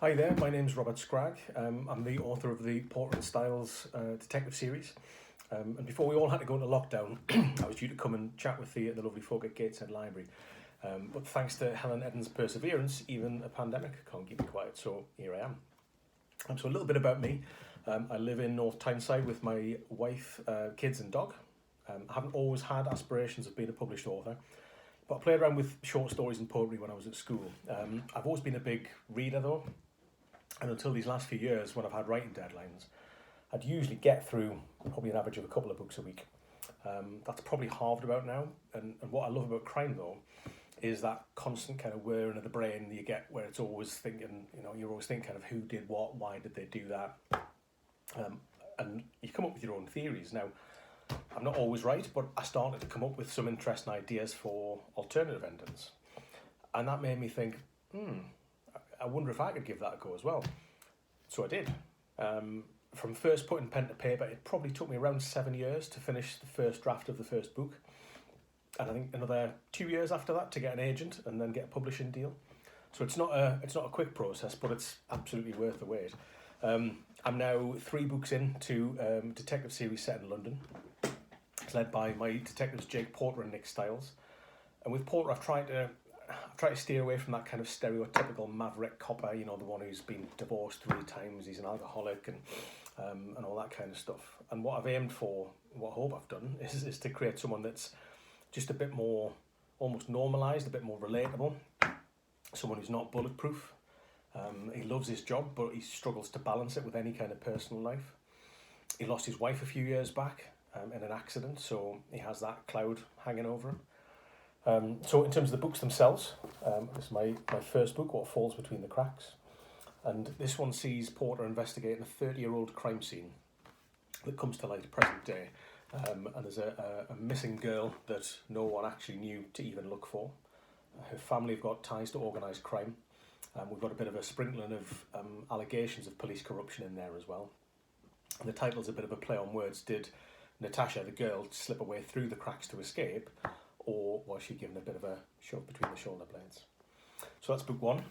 Hi there, my name's Robert Scragg. I'm the author of the Porter and Styles detective series. And before we all had to go into lockdown, I was due to come and chat with the lovely folk at Gateshead Library. But thanks to Helen Eden's perseverance, even a pandemic can't keep me quiet, so here I am. So a little bit about me. I live in North Tyneside with my wife, kids and dog. I haven't always had aspirations of being a published author, but I played around with short stories and poetry when I was at school. I've always been a big reader though, and until these last few years when I've had writing deadlines, I'd usually get through probably an average of a couple of books a week. That's probably halved about now, and what I love about crime though is that constant kind of whirring of the brain that you get where it's always thinking, you're always thinking kind of who did what, why did they do that, and you come up with your own theories. Now, I'm not always right, but I started to come up with some interesting ideas for alternative endings, and that made me think, I wonder if I could give that a go as well. So I did. From first putting pen to paper, it probably took me around 7 years to finish the first draft of the first book. And I think another 2 years after that to get an agent and then get a publishing deal. So it's not a quick process, but it's absolutely worth the wait. I'm now 3 books into a detective series set in London. It's led by my detectives Jake Porter and Nick Stiles. And with Porter, I've tried to steer away from that kind of stereotypical maverick copper, the one who's been divorced 3 times, he's an alcoholic, and all that kind of stuff. And what I've aimed for, what I hope I've done, is to create someone that's just a bit more, almost normalised, a bit more relatable, someone who's not bulletproof. He loves his job, but he struggles to balance it with any kind of personal life. He lost his wife a few years back in an accident, so he has that cloud hanging over him. So in terms of the books themselves, this is my first book, What Falls Between the Cracks. And this one sees Porter investigating a 30-year-old crime scene that comes to light present day. And there's a missing girl that no one actually knew to even look for. Her family have got ties to organised crime. We've got a bit of a sprinkling of allegations of police corruption in there as well. And the title's a bit of a play on words. Did Natasha, the girl, slip away through the cracks to escape, or was she given a bit of a shove between the shoulder blades? So that's book 1.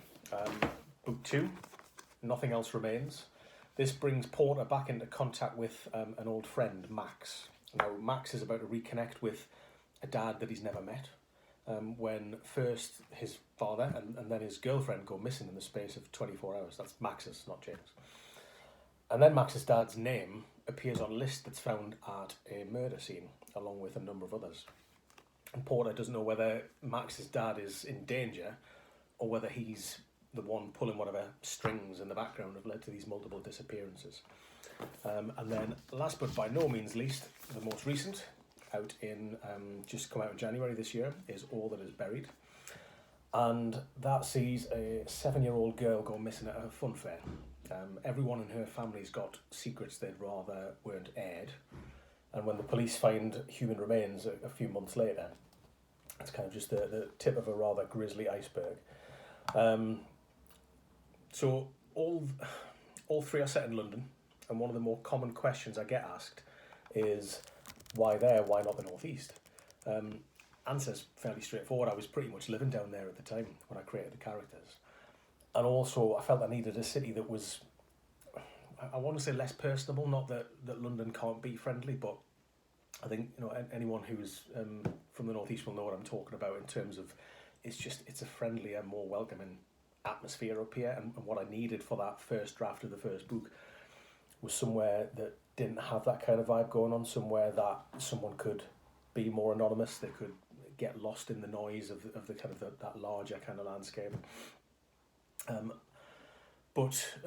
Book 2, Nothing Else Remains. This brings Porter back into contact with an old friend, Max. Now, Max is about to reconnect with a dad that he's never met. When first his father and then his girlfriend go missing in the space of 24 hours. That's Max's, not James. And then Max's dad's name appears on a list that's found at a murder scene, along with a number of others. And Porter doesn't know whether Max's dad is in danger or whether he's the one pulling whatever strings in the background have led to these multiple disappearances. And then last but by no means least, the most recent, just come out in January this year, is All That Is Buried. And that sees a 7-year-old girl go missing at a fun fair. Everyone in her family's got secrets they'd rather weren't aired. And when the police find human remains a few months later, it's kind of just the tip of a rather grisly iceberg. So all 3 are set in London, and one of the more common questions I get asked is, why there, why not the northeast? Answer's fairly straightforward. I was pretty much living down there at the time when I created the characters. And also I felt I needed a city that was, I want to say less personable, not that London can't be friendly, but I think anyone who's from the northeast will know what I'm talking about in terms of it's a friendlier, more welcoming atmosphere up here. And what I needed for that first draft of the first book was somewhere that didn't have that kind of vibe going on, somewhere that someone could be more anonymous, they could get lost in the noise of the kind of that larger kind of landscape. But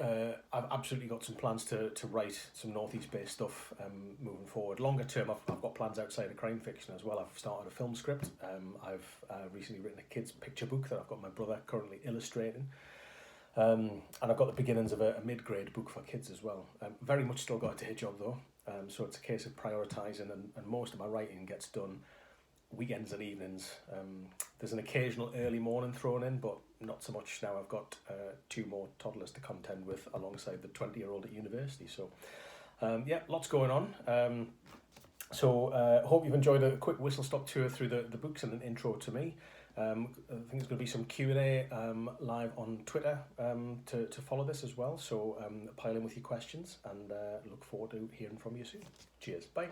I've absolutely got some plans to write some northeast-based stuff moving forward. Longer term, I've got plans outside of crime fiction as well. I've started a film script. I've recently written a kids' picture book that I've got my brother currently illustrating. And I've got the beginnings of a mid-grade book for kids as well. Very much still got a day job though, so it's a case of prioritising, and most of my writing gets done weekends and evenings. There's an occasional early morning thrown in, but not so much now. I've got 2 more toddlers to contend with alongside the 20-year-old at university. So lots going on. So hope you've enjoyed a quick whistle-stop tour through the books and an intro to me. I think there's going to be some Q&A live on Twitter to follow this as well. So pile in with your questions, and look forward to hearing from you soon. Cheers. Bye.